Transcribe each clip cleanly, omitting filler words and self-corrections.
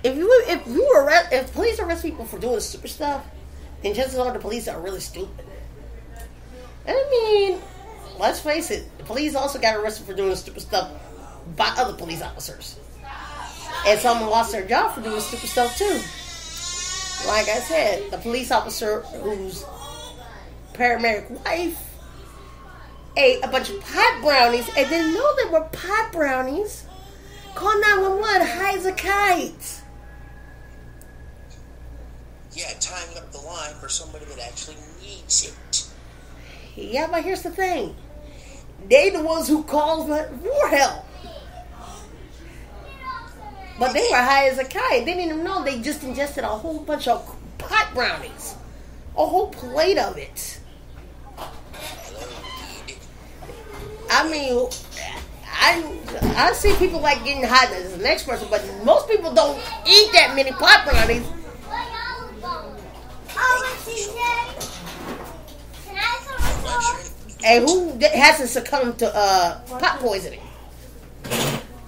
if police arrest people for doing stupid stuff, then chances are the police are really stupid. And I mean, let's face it, the police also got arrested for doing stupid stuff by other police officers. And someone lost their job for doing stupid stuff too. Like I said, the police officer whose paramedic wife ate a bunch of pot brownies and didn't know they were pot brownies. Call 911, high as a kite. Yeah, tying up the line for somebody that actually needs it. Yeah, but here's the thing. They the ones who called for help. But they were high as a kite. They didn't even know they just ingested a whole bunch of pot brownies. A whole plate of it. I mean, I see people like getting hot as the next person, but most people don't eat that many pot brownies. And who hasn't succumbed to pot poisoning?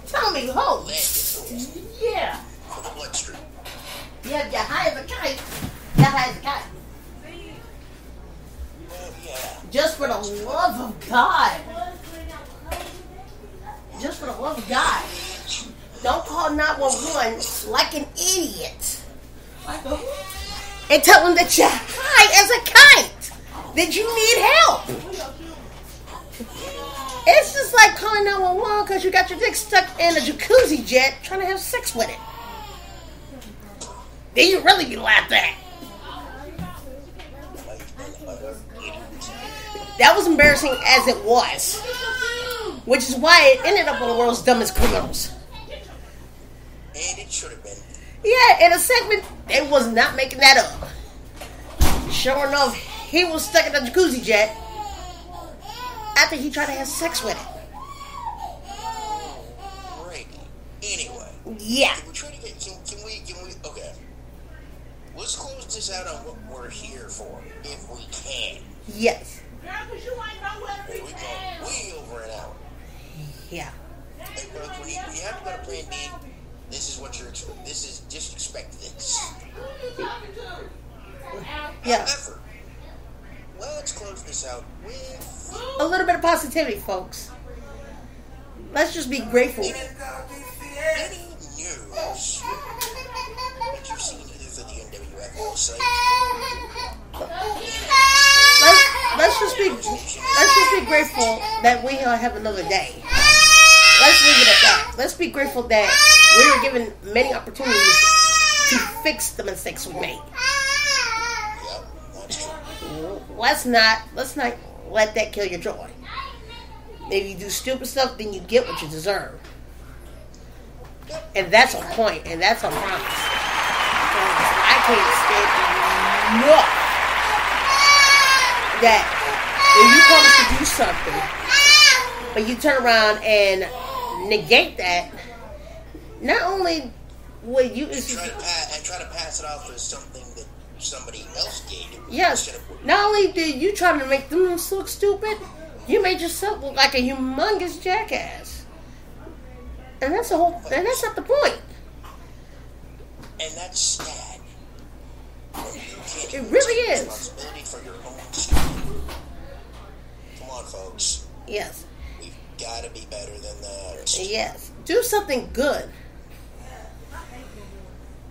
Tell me, who? Yeah. For the bloodstream. Yeah, you're high as a kite. You're high as a kite. Yeah. Just for the love of God. Just for the love of God. Don't call 911 like an idiot. And tell them that you're high as a kite. That you need help. It's just like calling 911 because you got your dick stuck in a jacuzzi jet trying to have sex with it. Then you really be laughed at. That was embarrassing as it was. Which is why it ended up on the world's dumbest criminals. And it should have been. Yeah, in a segment, they was not making that up. Sure enough, he was stuck in a jacuzzi jet after he tried to have sex with it. Right. Anyway. Yeah. Can we try to get, can we, okay. Let's close this out on what we're here for, if we can. Yes. We go way over an hour. Yeah. And look, we have to go to plan B. This is what you're expecting. This is, just expect this. Yeah. However, let's close this out with a little bit of positivity, folks. Let's just be grateful. any news that you've seen either for the NWF site. Let's just be grateful that we have another day. Let's leave it at that. Let's be grateful that we were given many opportunities to fix the mistakes we made. Yep, that's true. Let's not let that kill your joy. If you do stupid stuff, then you get what you deserve. And that's a point, and that's a promise. I can't stand enough that if you promise to do something, but you turn around and negate that, not only would you... And try to pass it off as something that somebody else gave. Yes. Not only did you try to make them look stupid, you made yourself look like a humongous jackass. And that's not the point. And that's sad. It really is. Responsibility for your own stupidity. Come on, folks. Yes. We've got to be better than that. Yes. Do something good.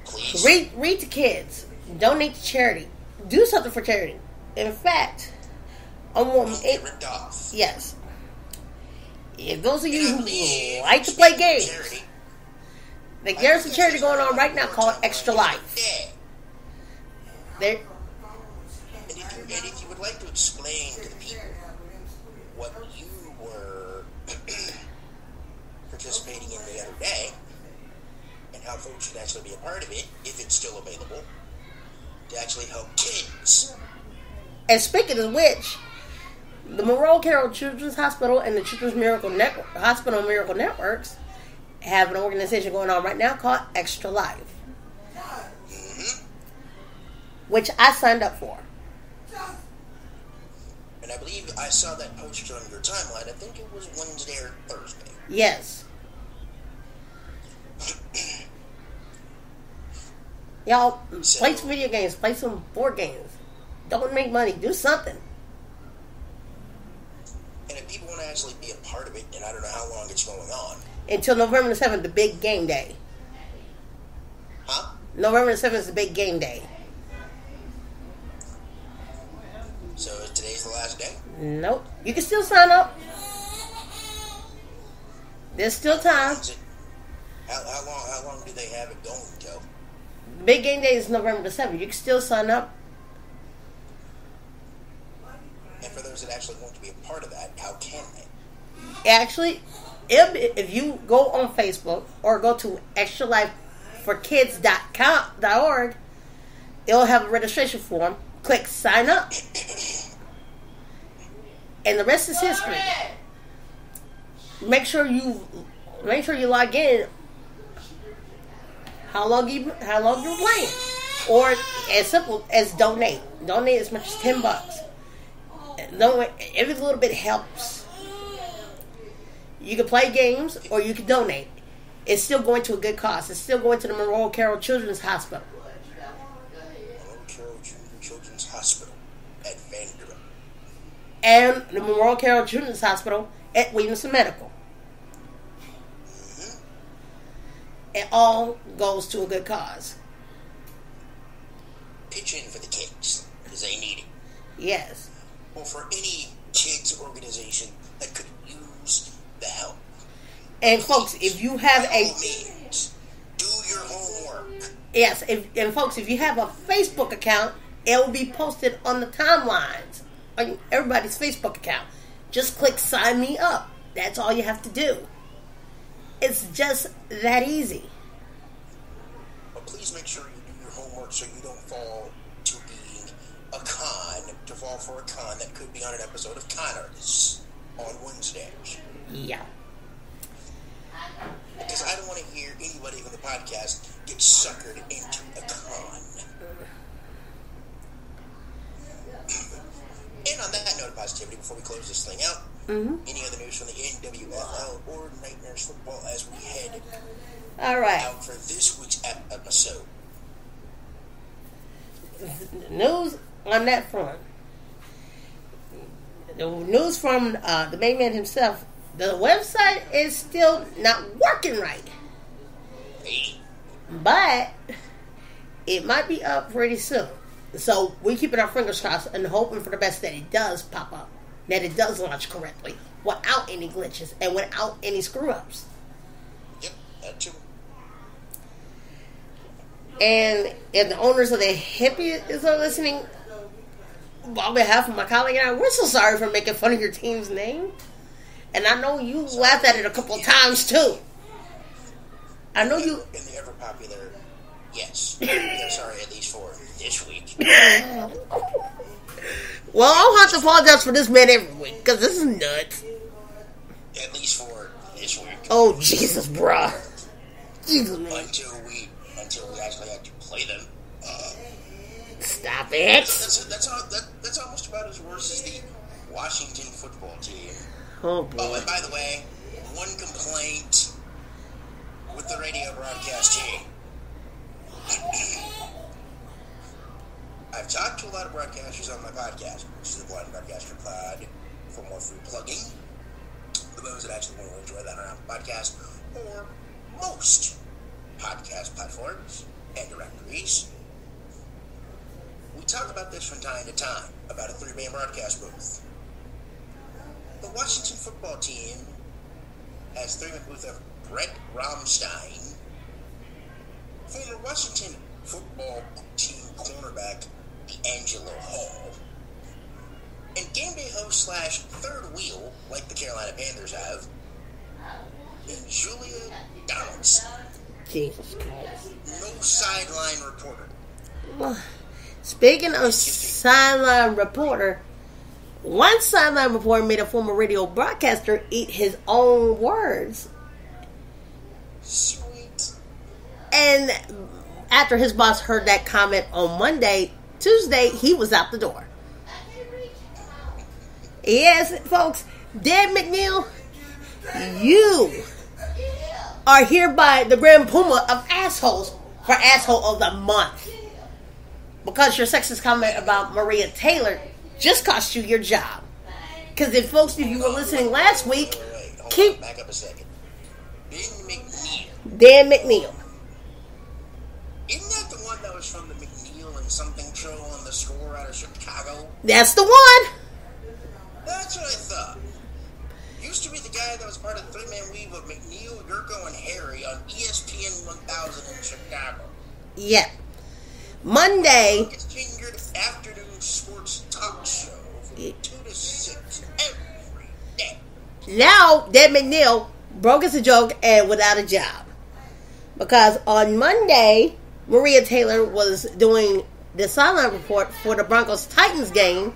Please. Read to kids. Donate to charity. Do something for charity. In fact, Get ripped off. Yes. If those of you who like to play games, there's a charity going on right now called Extra Life. There. And if you would like to explain to the people what you were participating in the other day, and how folks should actually be a part of it, if it's still available, to actually help kids. And speaking of which, the Monroe Carroll Children's Hospital and the Children's Miracle Hospital Miracle Networks have an organization going on right now called Extra Life, which I signed up for. And I believe I saw that posted on your timeline. I think it was Wednesday or Thursday. Yes. Y'all, So- play some video games. Play some board games. Don't make money. Do something. And if people want to actually be a part of it, and I don't know how long it's going on. Until November the 7th, the big game day. Huh? November the 7th is the big game day. So today's the last day? Nope. You can still sign up. There's still time. Is it, how long do they have it going, Joe? The big game day is November the 7th. You can still sign up. And for those that actually want to be a part of that, how can they? Actually, if you go on Facebook or go to extralifeforkids.org, it'll have a registration form. Click sign up. And the rest is history. Make sure you log in. How long you're playing, or as simple as donate. Donate as much as $10. Every little bit helps. You can play games or you can donate. It's still going to a good cause. It's still going to the Memorial Carroll Children's Hospital. Memorial Carroll Children's Hospital at Vanderbilt. And the Memorial Carroll Children's Hospital at Williamson Medical. It all goes to a good cause. Pitch in for the kids, because they need it. Yes. Or for any kids organization that could use the help. And folks, if you have By all means, do your homework. Yes, and folks, if you have a Facebook account, it will be posted on the timelines on everybody's Facebook account. Just click sign me up. That's all you have to do. It's just that easy. But please make sure you do your homework so you don't fall to being a con, to fall for a con that could be on an episode of Con Artists on Wednesdays. Yeah. Because I don't want to hear anybody on the podcast get suckered into a con. And on that note of positivity, before we close this thing out, any other news from the NWFL or Night Nurse Football as we head All right. out for this week's episode? News on that front. The news from the main man himself. The website is still not working right. Hey, But it might be up pretty soon. So we're keeping our fingers crossed and hoping for the best that it does pop up. That it does launch correctly. Without any glitches and without any screw-ups. yep, that too. And if the owners of the Hippies are listening, on behalf of my colleague and I, we're so sorry for making fun of your team's name. And I know you laughed at it a couple of times too. I know you. In the ever popular, yes. They're sorry at least for this week. Well, I'll have to apologize for this man every week because this is nuts. At least for this week. Oh Jesus, bruh. Jesus, man. Until we actually had to play them. Stop it. That's almost about as worse as the Washington football team. Oh boy. Oh, and by the way, one complaint with the radio broadcast team. I've talked to a lot of broadcasters on my podcast, which is the Blind Broadcaster Pod, for more free plugging. For those that actually want to enjoy that on Apple Podcast, or most podcast platforms and directories. We talk about this from time to time, about a 3-man broadcast booth. The Washington football team has 3-man booth of Brett Romstein, former Washington football team cornerback D'Angelo Hall, and game day host / third wheel, like the Carolina Panthers have, and Julia Donaldson. Jesus Christ. No sideline reporter. Speaking of sideline reporter, one sideline reporter made a former radio broadcaster eat his own words. Sweet. And after his boss heard that comment on Monday, Tuesday, he was out the door. Yes, folks, Dad McNeil, you are hereby the Grand Puma of assholes for asshole of the month. Because your sexist comment about Maria Taylor just cost you your job. Because if you were listening last week, Hold on, back up a second. Ben McNeil. Dan McNeil. Isn't that the one that was from the McNeil and something show on the Score out of Chicago? That's the one. That's what I thought. Used to be the guy that was part of the three-man weave of McNeil, Yurko, and Harry on ESPN 1000 in Chicago. Yeah. Monday. It's fingered afternoon sports talk show from 2 to 6 every day. Now, Dan McNeil broke as a joke and without a job. Because on Monday, Maria Taylor was doing the sideline report for the Broncos-Titans game.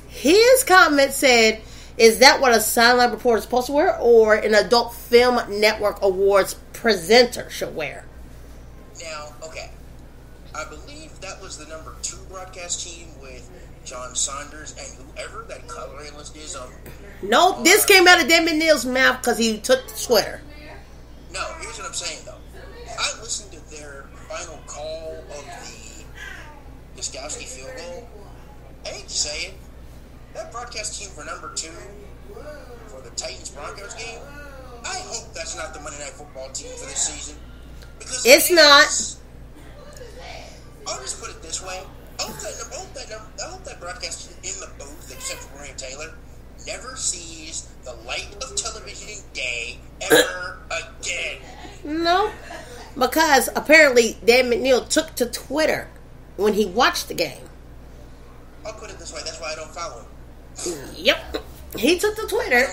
His comment said, is that what a sideline reporter is supposed to wear or an Adult Film Network Awards presenter should wear? Now, okay. I believe that was the number 2 broadcast team with John Saunders and whoever that color analyst is on. Nope, this came out of Dan McNeil's mouth because he took to Twitter. No, here's what I'm saying though. I listened to their final call of the Gostkowski field goal. I hate to say it, that broadcast team for number 2 for the Titans-Broncos game, I hope that's not the Monday Night Football team for this season. Because it's not. I'll just put it this way. I hope that broadcast team in the booth, except for Maria Taylor, never sees the light of television day ever again. No, because apparently Dan McNeil took to Twitter when he watched the game. I'll put it this way, that's why I don't follow him. Yep. He took to Twitter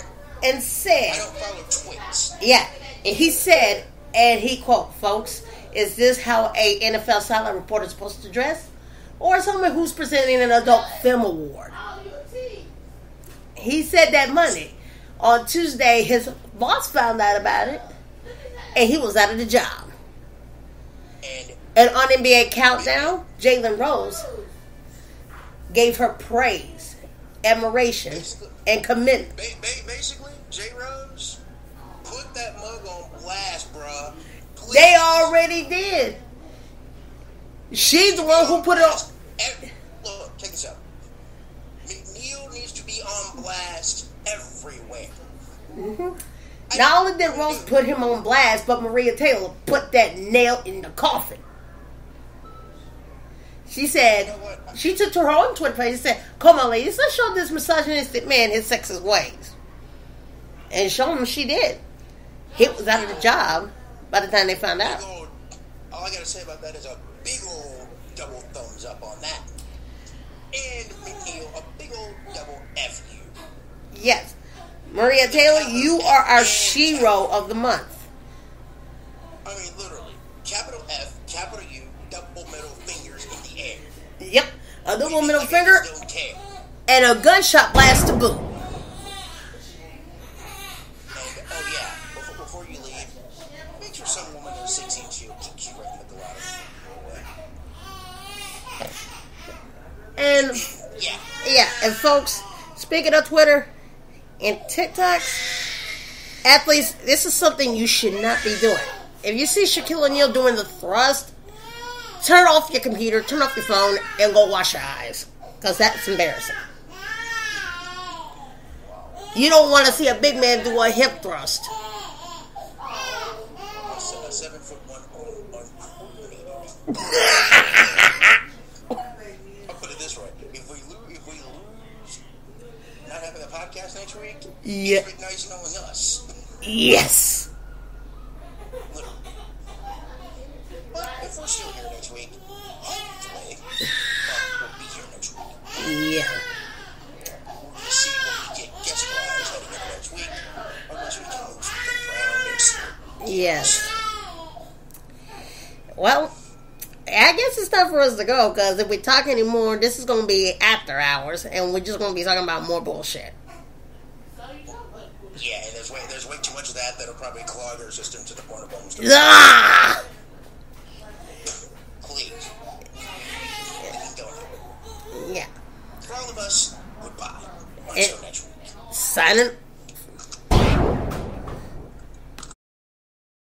and said... I don't follow twits. Yeah. And he said, and he quote, folks, is this how a NFL sideline reporter is supposed to dress? Or someone who's presenting an Adult Film Award? He said that Monday. On Tuesday, his boss found out about it, and he was out of the job. And on NBA Countdown, Jalen Rose gave her praise, admiration, and commitment. Basically, J. Rose, put that mug on blast, bruh. Please. They already did. She's the one who put it on. Look, check this out. McNeil needs to be on blast everywhere. Mm-hmm. Not only did Rose put him on blast, but Maria Taylor put that nail in the coffin. She said, you know she took to her own Twitter page and said, come on, ladies, let's show this misogynistic man his sexist ways. And show him she did. He was out of the job by the time they found out. All I gotta say about that is a big old double thumbs up on that. And McNeil, a big old double F you. Yes. Maria Taylor, you are our shero of the month. I mean, literally. Capital F, capital U, double middle fingers in the air. Yep. A double middle finger and a gunshot blast to boot. And, oh yeah, before you leave, make sure some woman in a 16 shield keeps you right in the glove. And, yeah, and folks, speaking of Twitter and TikToks, athletes, this is something you should not be doing. If you see Shaquille O'Neal doing the thrust, turn off your computer, turn off your phone, and go wash your eyes. Because that's embarrassing. You don't want to see a big man do a hip thrust. A 7'1" uncoordinated. I'll put it this way: if we lose, not having a podcast next week, yeah, it's nice knowing us. Yes. Literally. But if we're still here next week, hopefully, we'll be here next week. Yeah. We'll see what we get guest-wise heading into next week, unless we can move some things around and see. Yes. Well, I guess it's time for us to go, because if we talk anymore, this is going to be after hours, and we're just going to be talking about more bullshit. Yeah, and there's way too much of that that'll probably clog our system to the point of almost...